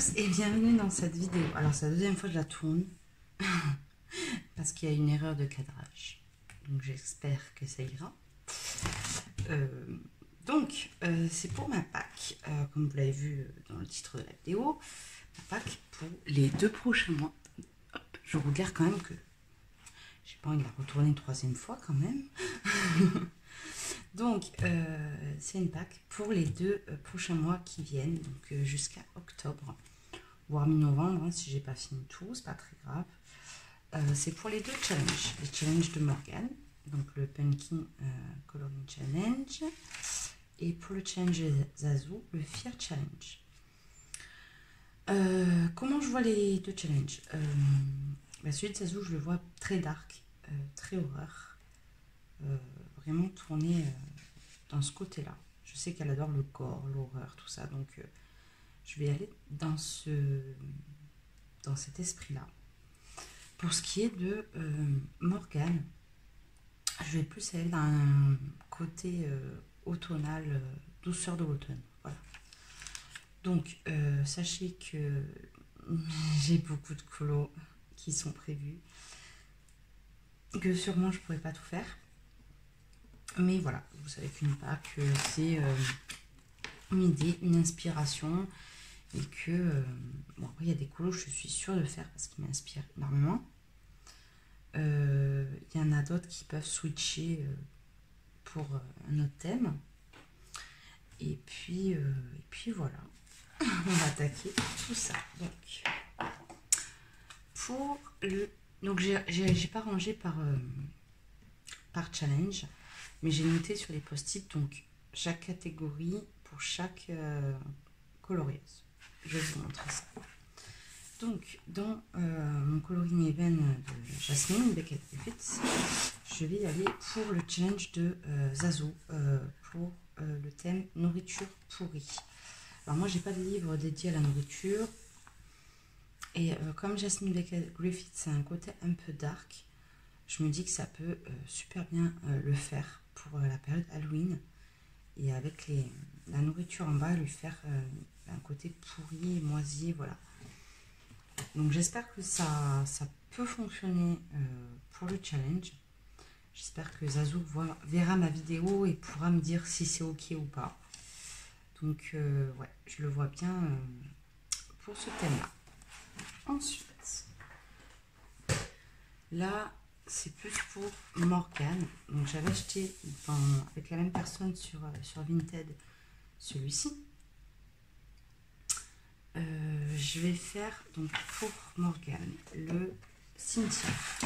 tous et bienvenue dans cette vidéo. Alors c'est la deuxième fois que je la tourne parce qu'il y a une erreur de cadrage. Donc j'espère que ça ira. C'est pour ma pack, comme vous l'avez vu dans le titre de la vidéo, ma pack pour les 2 prochains mois. Hop, je vous regarde quand même que j'ai pas envie de la retourner une 3e fois quand même. Donc c'est une pack pour les 2 prochains mois qui viennent, donc jusqu'à octobre, voire mi-novembre, hein, si j'ai pas fini tout, c'est pas très grave. C'est pour les 2 challenges, les challenges de Morgane, donc le Pumpkin Coloring Challenge, et pour le challenge Zazu, le Fear Challenge. Comment je vois les 2 challenges? Celui de Zazu, je le vois très dark, très horreur, vraiment tourné dans ce côté-là. Je sais qu'elle adore le gore, l'horreur, tout ça, donc je vais aller dans cet esprit-là. Pour ce qui est de Morgane, je vais plus aller dans un côté automnal, douceur de l'automne. Voilà. Donc, sachez que j'ai beaucoup de colos qui sont prévus, que sûrement je ne pourrai pas tout faire. Mais voilà, vous savez qu'une pack, c'est une idée, une inspiration. Et que, bon, après, il y a des colos, je suis sûre de faire parce qu'ils m'inspirent énormément. Il y en a d'autres qui peuvent switcher pour un autre thème. Et puis voilà, on va attaquer tout ça. Donc, pour le... Donc, j'ai pas rangé par challenge, mais j'ai noté sur les post-it, donc, chaque catégorie pour chaque colorieuse. Je vais vous montrer ça. Donc, dans mon coloring event de Jasmine Beckett Griffiths, je vais aller pour le challenge de Zazu, pour le thème nourriture pourrie. Alors moi, j'ai pas de livre dédié à la nourriture. Et comme Jasmine Beckett Griffiths, c'est un côté un peu dark, je me dis que ça peut super bien le faire pour la période Halloween. Et avec la nourriture en bas, lui faire un côté pourri, moisi, voilà. Donc j'espère que ça peut fonctionner pour le challenge. J'espère que Zazu verra ma vidéo et pourra me dire si c'est ok ou pas. Donc ouais, je le vois bien pour ce thème-là. Ensuite, là, c'est plus pour Morgane. Donc j'avais acheté avec la même personne sur Vinted celui-ci. Je vais faire donc pour Morgane le cimetière,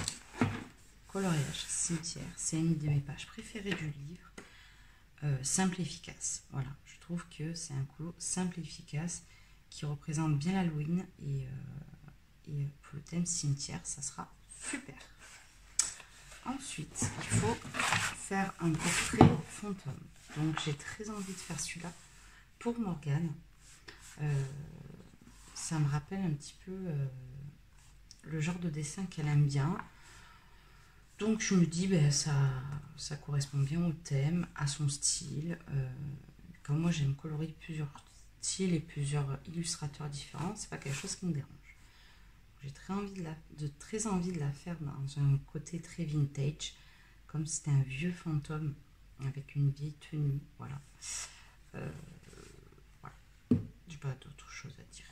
coloriage cimetière. C'est une de mes pages préférées du livre, simple et efficace. Voilà, je trouve que c'est un colo simple et efficace qui représente bien l'Halloween et pour le thème cimetière, ça sera super. Ensuite, il faut faire un portrait fantôme. Donc j'ai très envie de faire celui-là pour Morgane. Ça me rappelle un petit peu le genre de dessin qu'elle aime bien. Donc je me dis, ben, ça correspond bien au thème, à son style. Comme moi j'aime colorier plusieurs styles et plusieurs illustrateurs différents, c'est pas quelque chose qui me dérange. J'ai très envie de la faire dans un côté très vintage, comme si c'était un vieux fantôme avec une vieille tenue. Voilà. J'ai pas d'autre chose à dire.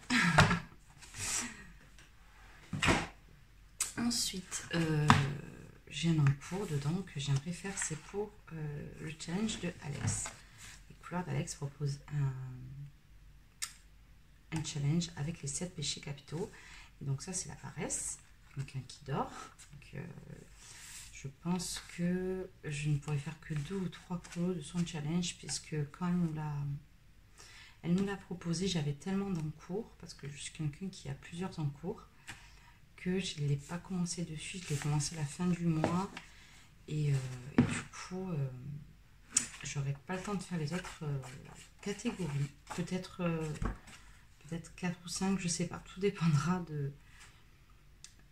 Ensuite, j'ai un encours dedans que j'aimerais faire, c'est pour le challenge de Alex. Les couleurs d'Alex proposent un challenge avec les 7 péchés capitaux. Et donc ça, c'est la paresse, quelqu'un qui dort. Donc, je pense que je ne pourrais faire que 2 ou 3 colos de son challenge, puisque quand elle nous l'a proposé, j'avais tellement d'encours, parce que je suis quelqu'un qui a plusieurs encours, que je ne l'ai pas commencé dessus, je l'ai commencé à la fin du mois, et du coup, j'aurais pas le temps de faire les autres catégories, peut-être 4 ou 5, je sais pas, tout dépendra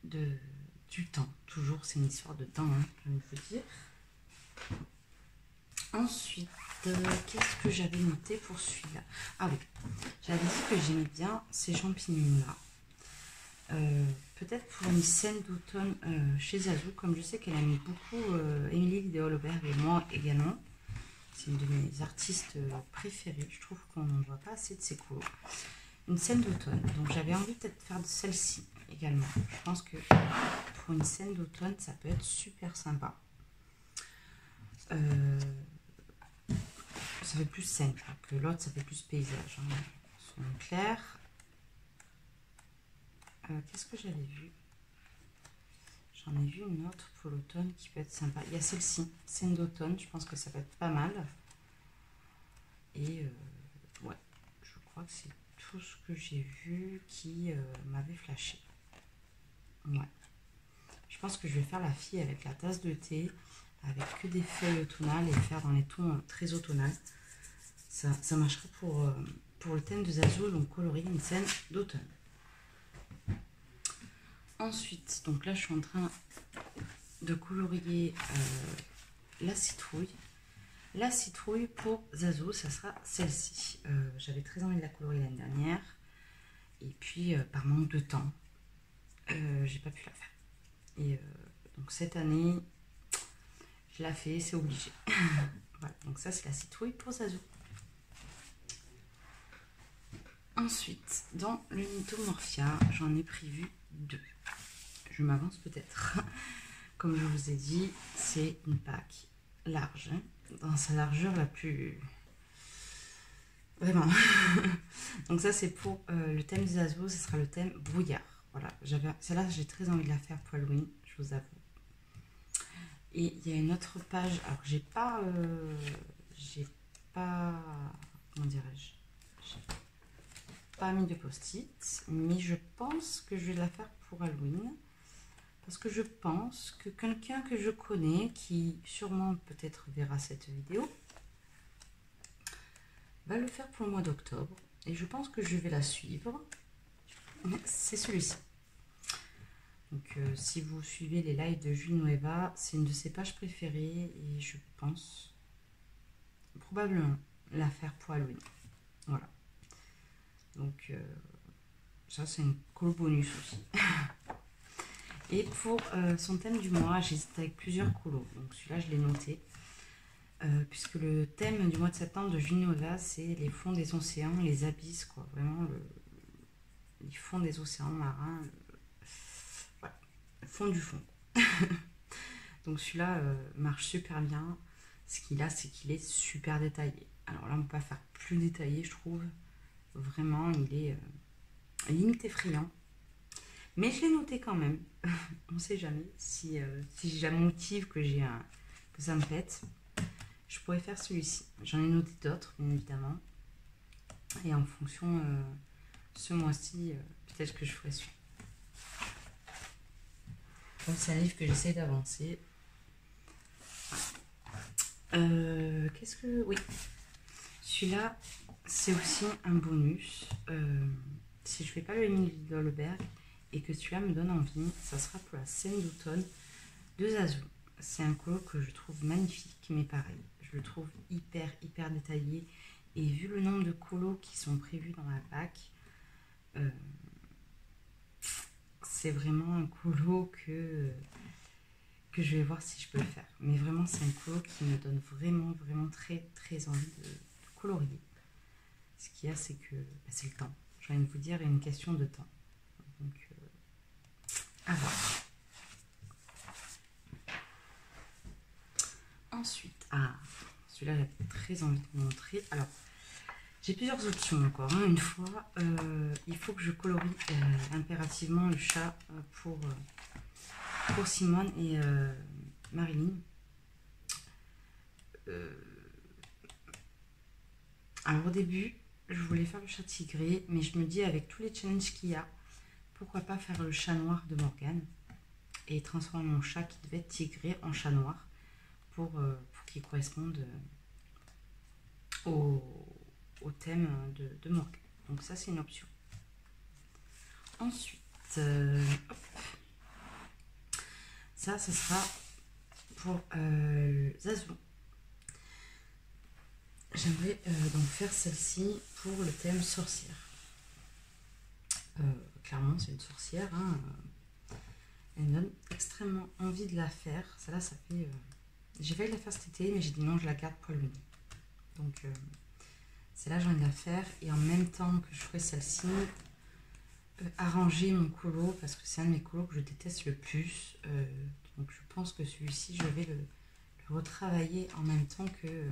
du temps, toujours c'est une histoire de temps, hein, je veux dire. Ensuite, qu'est-ce que j'avais noté pour celui-là? Ah oui, j'avais dit que j'aimais bien ces champignons-là. Peut-être pour une scène d'automne chez Zazu, comme je sais qu'elle aime beaucoup Émilie de Holoberg et moi également. C'est une de mes artistes préférées. Je trouve qu'on n'en voit pas assez de ses colos. Une scène d'automne. Donc j'avais envie peut-être de faire de celle-ci également. Je pense que pour une scène d'automne, ça peut être super sympa. Ça fait plus scène que l'autre, ça fait plus paysage. Hein. Son clair. Qu'est-ce que j'avais vu? J'en ai vu une autre pour l'automne qui peut être sympa. Il y a celle-ci, scène d'automne. Je pense que ça va être pas mal. Et ouais, je crois que c'est tout ce que j'ai vu qui m'avait flashé. Ouais. Je pense que je vais faire la fille avec la tasse de thé, avec que des feuilles automnales et faire dans les tons très automnales. Ça marcherait pour le thème de Zazu, donc colorier une scène d'automne. Ensuite, donc là je suis en train de colorier la citrouille. La citrouille pour Zazu, ça sera celle-ci. J'avais très envie de la colorier l'année dernière. Et puis, par manque de temps, j'ai pas pu la faire. Et donc cette année, je la fais, c'est obligé. Voilà, donc ça c'est la citrouille pour Zazu. Ensuite, dans le Nitomorphia, j'en ai prévu 2. Je m'avance peut-être. Comme je vous ai dit, c'est une pack large, hein, dans sa largeur la plus... Vraiment. Donc ça c'est pour le thème des Zazu, ce sera le thème brouillard. Voilà, celle-là j'ai très envie de la faire pour Halloween, je vous avoue. Et il y a une autre page, alors j'ai pas, comment dirais-je, j'ai pas mis de post-it, mais je pense que je vais la faire pour Halloween. Parce que je pense que quelqu'un que je connais, qui sûrement peut-être verra cette vidéo, va le faire pour le mois d'octobre. Et je pense que je vais la suivre. C'est celui-ci. Donc si vous suivez les lives de Junueva, c'est une de ses pages préférées. Et je pense probablement la faire pour Halloween. Voilà. Donc ça c'est une call bonus aussi. Et pour son thème du mois, j'hésite avec plusieurs colos. Donc celui-là, je l'ai noté. Puisque le thème du mois de septembre de Junueva, c'est les fonds des océans, les abysses, quoi. Vraiment, les fonds des océans marins. Voilà, le fond du fond. Donc celui-là marche super bien. Ce qu'il a, c'est qu'il est super détaillé. Alors là, on ne peut pas faire plus détaillé, je trouve. Vraiment, il est limite effrayant. Mais je l'ai noté quand même. On ne sait jamais. Si j'ai un motif que ça me pète, je pourrais faire celui-ci. J'en ai noté d'autres, bien évidemment. Et en fonction, ce mois-ci, peut-être que je ferai celui. Donc c'est un livre que j'essaie d'avancer. Qu'est-ce que... Oui. Celui-là, c'est aussi un bonus. Si je ne fais pas le Émilie de Holoberg, et que celui-là me donne envie, ça sera pour la scène d'automne de Zazu. C'est un colo que je trouve magnifique, mais pareil, je le trouve hyper détaillé. Et vu le nombre de colos qui sont prévus dans la pack, c'est vraiment un colo que je vais voir si je peux le faire. Mais vraiment, c'est un colo qui me donne vraiment très envie de colorier. Ce qu'il y a, c'est que c'est le temps. J'ai envie de vous dire, il y a une question de temps. Donc, à voir. Ensuite, celui-là, j'avais très envie de vous montrer. Alors, j'ai plusieurs options encore. Hein. Une fois, il faut que je colorie impérativement le chat pour Simone et Marilyn. Alors, au début, je voulais faire le chat tigré, mais je me dis, avec tous les challenges qu'il y a, pourquoi pas faire le chat noir de Morgane et transformer mon chat qui devait être tigré en chat noir pour qu'il corresponde au thème de Morgane. Donc ça, c'est une option. Ensuite, ça sera pour Zazu. j'aimerais donc faire celle-ci pour le thème sorcière. Clairement, c'est une sorcière. Hein, elle me donne extrêmement envie de la faire. Celle-là, ça fait... j'ai failli la faire cet été, mais j'ai dit non, je la garde pour le midi. Donc, celle-là, j'ai envie de la faire. Et en même temps que je ferai celle-ci, arranger mon colo, parce que c'est un de mes colos que je déteste le plus. Donc, je pense que celui-ci, je vais le retravailler en même temps que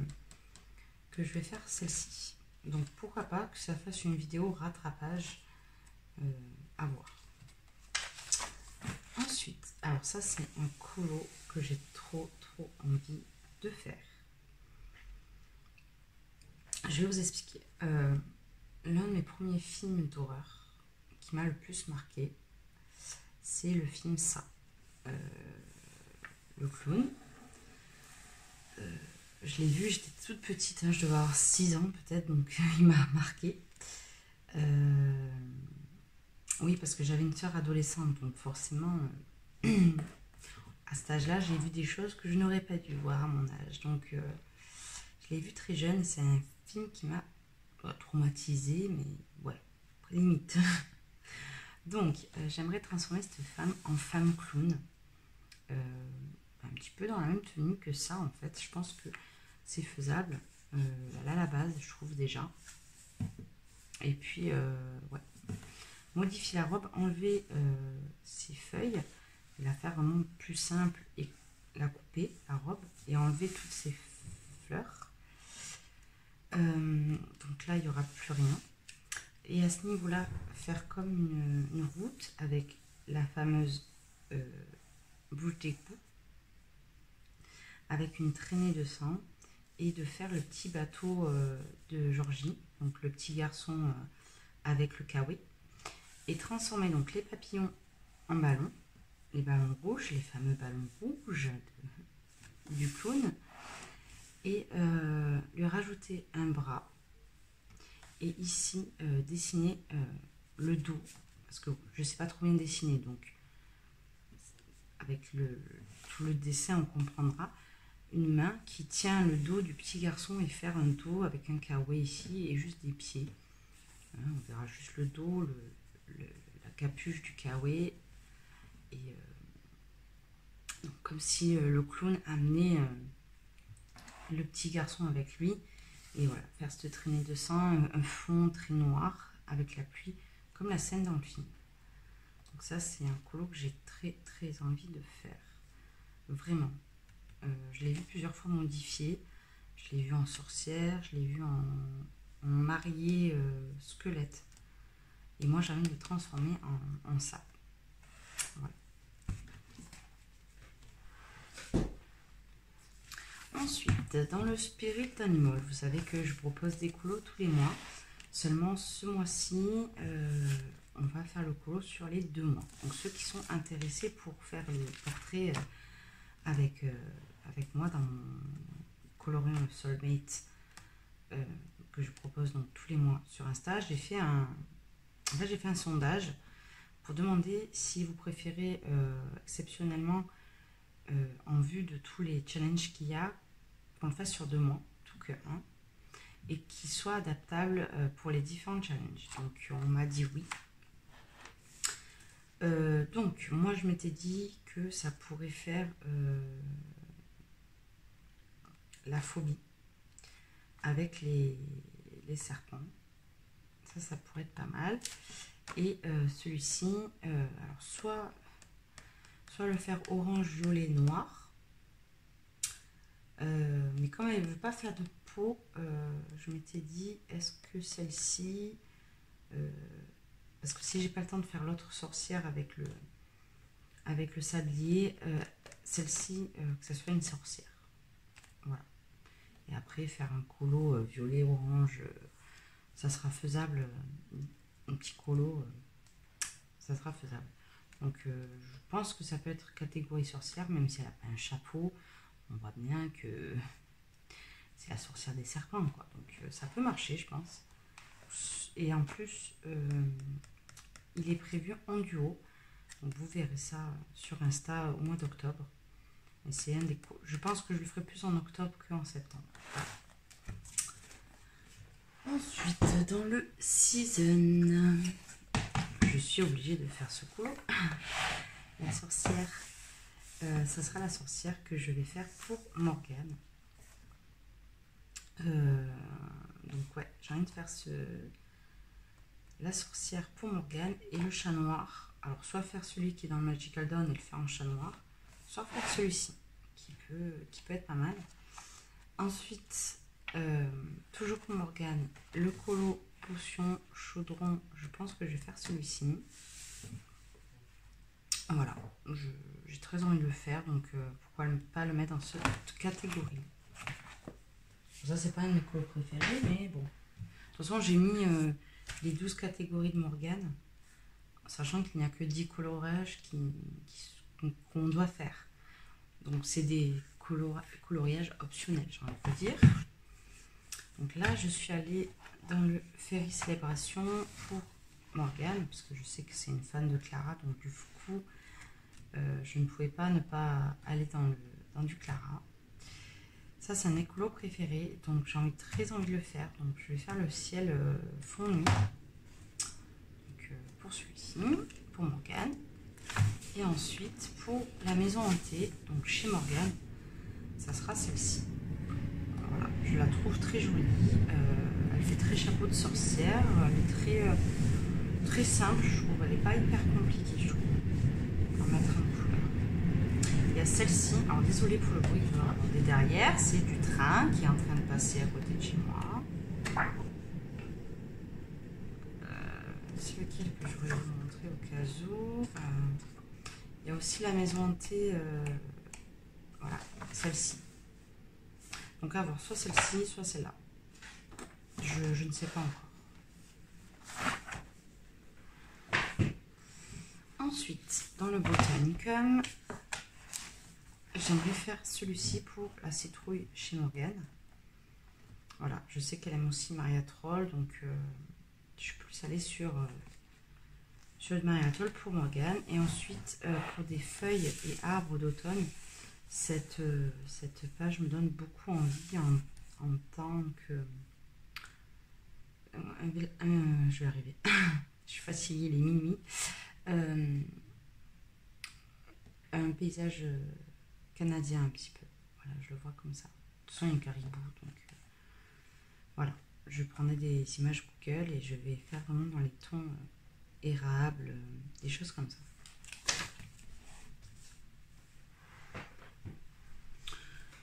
je vais faire celle-ci. Donc, pourquoi pas que ça fasse une vidéo rattrapage à voir. Ensuite, alors ça c'est un colo que j'ai trop envie de faire. Je vais vous expliquer. L'un de mes premiers films d'horreur qui m'a le plus marqué, c'est le film Ça. Le clown. Je l'ai vu, j'étais toute petite, hein, je devais avoir 6 ans peut-être, donc il m'a marqué. Oui, parce que j'avais une soeur adolescente, donc forcément, à cet âge-là, j'ai vu des choses que je n'aurais pas dû voir à mon âge. Donc, je l'ai vu très jeune. C'est un film qui m'a traumatisée, mais ouais, limite. Donc, j'aimerais transformer cette femme en femme clown. Un petit peu dans la même tenue que ça, en fait. Je pense que c'est faisable. Là, à la base, je trouve déjà. Et puis, ouais. Modifier la robe, enlever ses feuilles, et la faire vraiment plus simple et la couper, la robe, et enlever toutes ces fleurs. Donc là, il n'y aura plus rien. Et à ce niveau-là, faire comme une route avec la fameuse bouche d'égout, avec une traînée de sang, et de faire le petit bateau de Georgie, donc le petit garçon avec le kawaii, et transformer donc les papillons en ballons, les ballons rouges, les fameux ballons rouges du clown, et lui rajouter un bras, et ici dessiner le dos, parce que je ne sais pas trop bien dessiner, donc avec tout le dessin on comprendra, une main qui tient le dos du petit garçon et faire un dos avec un kawaii ici et juste des pieds. Hein, on verra juste le dos, la capuche du kawaii, et donc, comme si le clown amenait le petit garçon avec lui, et voilà, faire cette traînée de sang, un fond très noir avec la pluie, comme la scène dans le film. Donc ça, c'est un colo que j'ai très envie de faire, vraiment. Je l'ai vu plusieurs fois modifié, je l'ai vu en sorcière, je l'ai vu en mariée squelette, et moi j'ai envie de le transformer en ça. Voilà. Ensuite, dans le Spirit Animal, vous savez que je propose des colos tous les mois. Seulement ce mois-ci, on va faire le colo sur les 2 mois. Donc ceux qui sont intéressés pour faire le portrait avec moi dans mon colorium Soulmate que je propose donc tous les mois sur Insta, j'ai fait un sondage pour demander si vous préférez exceptionnellement, en vue de tous les challenges qu'il y a, qu'on le fasse sur 2 mois, tout que un, et qui soit adaptable pour les différents challenges. Donc on m'a dit oui. Donc moi je m'étais dit que ça pourrait faire la phobie avec les serpents. Ça pourrait être pas mal. Et celui-ci, alors soit le faire orange, violet, noir. Mais comme elle ne veut pas faire de peau, je m'étais dit, est-ce que celle-ci, parce que si j'ai pas le temps de faire l'autre sorcière avec le sablier, celle-ci, que ce soit une sorcière. Voilà. Et après, faire un colo violet, orange, ça sera faisable. Un petit colo, ça sera faisable. Donc, je pense que ça peut être catégorie sorcière, même si elle n'a pas un chapeau. On voit bien que c'est la sorcière des serpents, quoi. Donc, ça peut marcher, je pense. Et en plus, il est prévu en duo. Donc, vous verrez ça sur Insta au mois d'octobre. Et c'est un des... Je pense que je le ferai plus en octobre qu'en septembre. Voilà. Ensuite, dans le season, je suis obligée de faire ce colo. La sorcière, ça sera la sorcière que je vais faire pour Morgane. Donc ouais, j'ai envie de faire la sorcière pour Morgane et le chat noir. Alors soit faire celui qui est dans le Magical Dawn et le faire en chat noir, soit faire celui-ci qui peut être pas mal. Ensuite, toujours pour Morgane, le colo potion chaudron, je pense que je vais faire celui-ci. Voilà, j'ai très envie de le faire, donc pourquoi ne pas le mettre dans cette catégorie. Ça, c'est pas un de mes colos préférés, mais bon. De toute façon, j'ai mis les 12 catégories de Morgane, sachant qu'il n'y a que 10 coloriages qu'on doit faire. Donc, c'est des coloriages optionnels, j'ai envie de dire. Donc là, je suis allée dans le Fairy Célébration pour Morgane, parce que je sais que c'est une fan de Clara, donc du coup, je ne pouvais pas ne pas aller dans du Clara. Ça, c'est un écolo préféré, donc j'ai très envie de le faire. Donc je vais faire le ciel fond nuit. Donc, pour celui-ci, pour Morgane. Et ensuite, pour la maison hantée, donc chez Morgane, ça sera celle-ci. Voilà, je la trouve très jolie. Elle fait très chapeau de sorcière. Elle est très simple, je trouve. Elle n'est pas hyper compliquée, je trouve. On va mettre un couleur. Il y a celle-ci. Alors, désolée pour le bruit que vous entendez derrière. C'est du train qui est en train de passer à côté de chez moi. C'est lequel que je voulais vous montrer au cas où. Il y a aussi la maison hantée. Voilà, celle-ci. Donc, à voir soit celle-ci, soit celle-là. Je ne sais pas encore. Ensuite, dans le Botanicum, j'aimerais faire celui-ci pour la citrouille chez Morgane. Voilà, je sais qu'elle aime aussi Maria Troll, donc je suis plus allée sur le Maria Troll pour Morgane. Et ensuite, pour des feuilles et arbres d'automne, cette page me donne beaucoup envie en tant que... je vais arriver. Je suis fatiguée, il est minuit. Un paysage canadien un petit peu. Voilà, je le vois comme ça. De toute façon, il y a un caribou, donc voilà. Je prendrai des images Google et je vais faire vraiment dans les tons érables, des choses comme ça.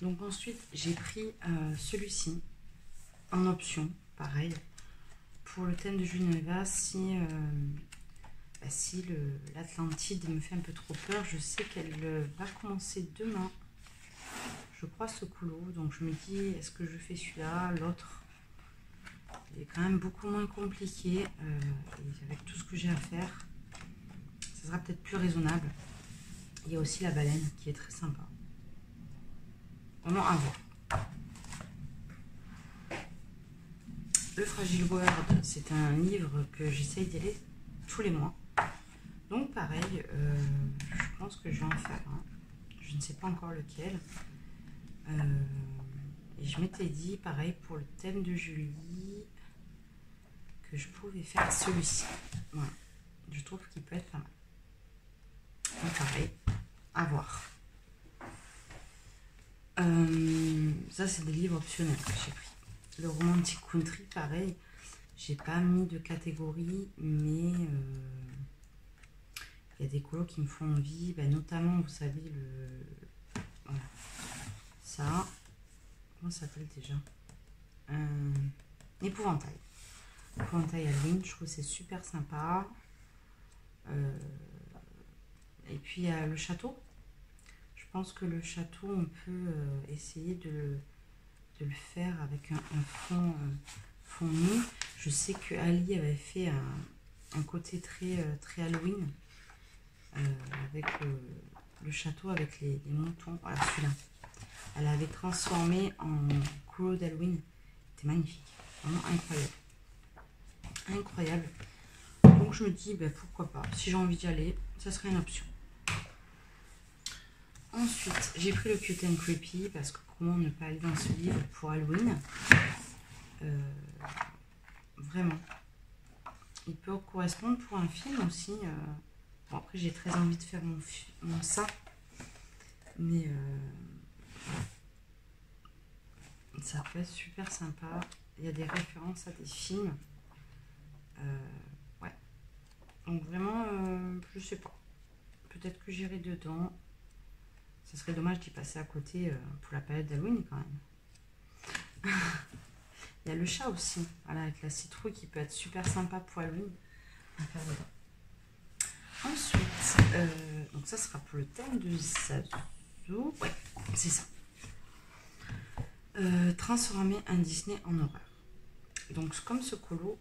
Donc ensuite, j'ai pris celui-ci en option, pareil. Pour le thème de Geneva, si l'Atlantide me fait un peu trop peur, je sais qu'elle va commencer demain, je crois, ce colo. Donc je me dis, est-ce que je fais celui-là, l'autre? Il est quand même beaucoup moins compliqué. Et avec tout ce que j'ai à faire, ça sera peut-être plus raisonnable. Il y a aussi la baleine qui est très sympa. Vraiment à voir. Le Fragile World, c'est un livre que j'essaye d'y aller tous les mois. Donc pareil, je pense que je vais en faire un. Je ne sais pas encore lequel. Et je m'étais dit, pareil, pour le thème de Julie, que je pouvais faire celui-ci. Voilà. Je trouve qu'il peut être pas mal. Donc pareil, à voir. Ça, c'est des livres optionnels que j'ai pris. Le Romantic Country, pareil. J'ai pas mis de catégorie, mais il y a des colos qui me font envie. Ben, notamment, vous savez, voilà. Ça. Comment ça s'appelle déjà? Épouvantail. Épouvantail Halloween, je trouve que c'est super sympa. Et puis, il y a le château. Je pense que le château, on peut essayer de le faire avec un fond nu. Je sais que Ali avait fait un côté très Halloween avec le château avec les moutons. Voilà, celui-là. Elle avait transformé en colo d'Halloween. C'était magnifique. Vraiment incroyable. Incroyable. Donc je me dis, ben, pourquoi pas. Si j'ai envie d'y aller, ça serait une option. Ensuite, j'ai pris le Cute and Creepy parce que comment ne pas aller dans ce livre pour Halloween. vraiment. Il peut correspondre pour un film aussi. Bon, après, j'ai très envie de faire mon ça. Mais ça peut être super sympa. Il y a des références à des films. Ouais. Donc vraiment, je sais pas. Peut-être que j'irai dedans. Ça serait dommage d'y passer à côté pour la période d'Halloween quand même. Il y a le chat aussi, voilà, avec la citrouille qui peut être super sympa pour Halloween. Ensuite, donc ça sera pour le thème de Zazu. Ouais, c'est ça. Transformer un Disney en horreur. Donc comme ce colo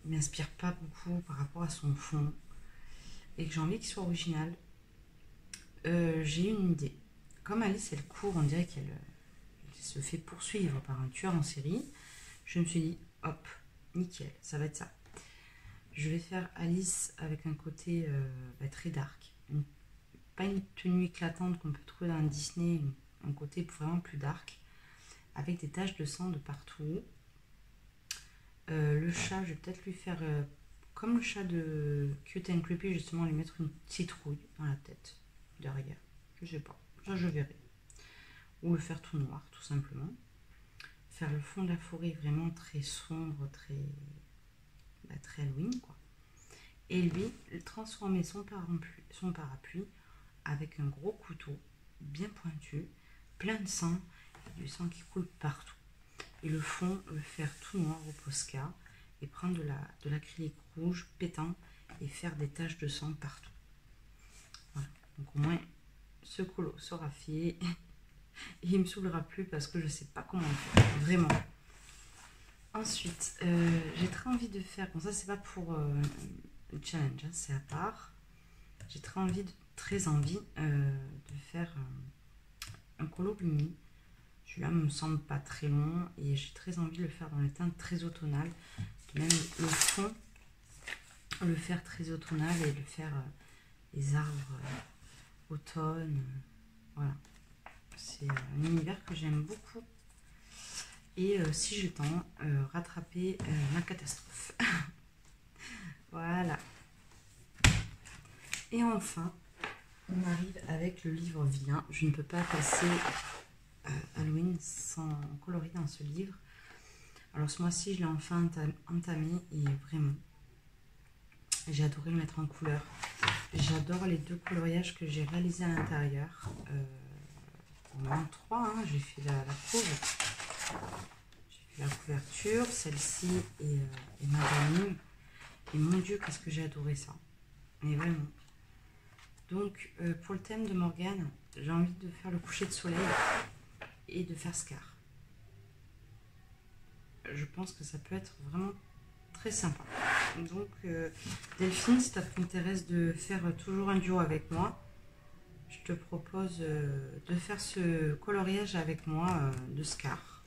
ne m'inspire pas beaucoup par rapport à son fond et que j'ai envie qu'il soit original, j'ai une idée. Comme Alice elle court, on dirait qu'elle se fait poursuivre par un tueur en série, je me suis dit hop, nickel, ça va être ça. Je vais faire Alice avec un côté très dark, pas une tenue éclatante qu'on peut trouver dans un Disney, un côté vraiment plus dark, avec des taches de sang de partout. Le chat, je vais peut-être lui faire comme le chat de Cute and Creepy, justement lui mettre une citrouille dans la tête derrière. Je sais pas, ça je verrai. Ou le faire tout noir, tout simplement. Faire le fond de la forêt vraiment très sombre, très Halloween, quoi. Et lui, transformer son parapluie avec un gros couteau bien pointu, plein de sang, du sang qui coule partout. Et le fond, le faire tout noir au Posca et prendre de l'acrylique rouge pétant et faire des taches de sang partout. Voilà. Donc au moins, ce colo sera fait et il me saoulera plus parce que je sais pas comment le faire, vraiment. Ensuite, j'ai très envie de faire, bon ça c'est pas pour le challenge, hein, c'est à part. J'ai très envie de faire un colo mini. Celui-là me semble pas très long et j'ai très envie de le faire dans les teintes très automnales. Même le fond, le faire très automnal et le faire les arbres automne. Voilà. C'est un univers que j'aime beaucoup. Et si j'ai le temps, rattraper ma catastrophe. Voilà. Et enfin, on arrive avec le livre Viens. Je ne peux pas passer Halloween sans coloris dans ce livre. Alors ce mois-ci, je l'ai enfin entamé et vraiment, j'ai adoré le mettre en couleur. J'adore les deux coloriages que j'ai réalisés à l'intérieur. Au moins 3, hein. J'ai fait la couve. J'ai fait la couverture, celle-ci et Madame. Et mon Dieu, qu'est-ce que j'ai adoré ça. Mais vraiment. Donc, pour le thème de Morgane, j'ai envie de faire le coucher de soleil et de faire Scar. Je pense que ça peut être vraiment très sympa. Donc, Delphine, si ça t'intéresse de faire toujours un duo avec moi, je te propose de faire ce coloriage avec moi de Scar.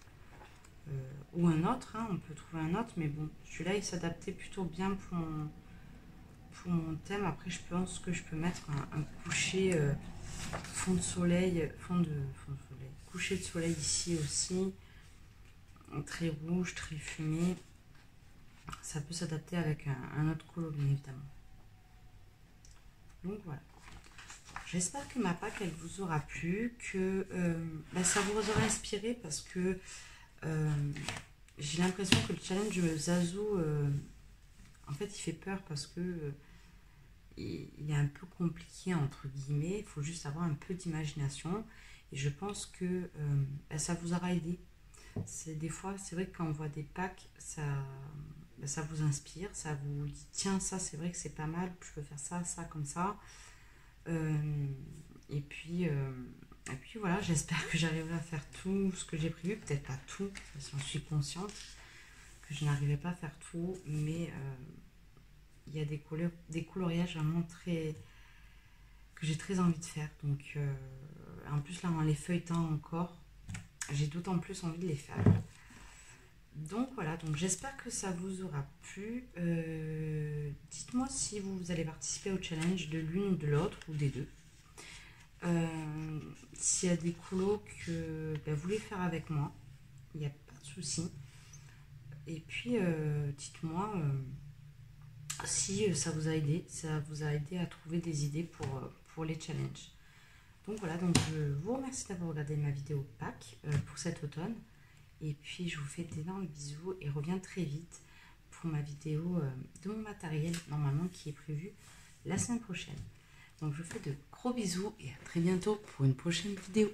Ou un autre, hein, on peut trouver un autre, mais bon, celui-là, il s'adaptait plutôt bien pour mon thème. Après, je pense que je peux mettre un coucher fond de soleil, coucher de soleil ici aussi, très rouge, très fumé. Ça peut s'adapter avec un autre colo, bien évidemment. Donc voilà. J'espère que ma pack, elle vous aura plu, que ça vous aura inspiré parce que j'ai l'impression que le challenge Zazu, en fait, il fait peur parce que il est un peu compliqué, entre guillemets. Il faut juste avoir un peu d'imagination. Et je pense que ça vous aura aidé. Des fois, c'est vrai que quand on voit des packs, ça vous inspire, ça vous dit tiens, ça c'est vrai que c'est pas mal, je peux faire ça, ça, comme ça. Et puis voilà, j'espère que j'arriverai à faire tout ce que j'ai prévu, peut-être pas tout, parce que j'en suis consciente que je n'arriverai pas à faire tout, mais il y a des coloriages vraiment que j'ai très envie de faire. Donc en plus là, en les feuilletant encore, j'ai d'autant plus envie de les faire. Donc voilà, donc j'espère que ça vous aura plu. Dites-moi si vous allez participer au challenge de l'une ou de l'autre, ou des deux. S'il y a des colos que vous voulez faire avec moi, il n'y a pas de souci. Et puis, dites-moi si ça vous a aidé, à trouver des idées pour les challenges. Donc voilà, donc je vous remercie d'avoir regardé ma vidéo Pâques pour cet automne. Et puis je vous fais d'énormes bisous et reviens très vite pour ma vidéo de mon matériel, normalement qui est prévue la semaine prochaine. Donc je vous fais de gros bisous et à très bientôt pour une prochaine vidéo.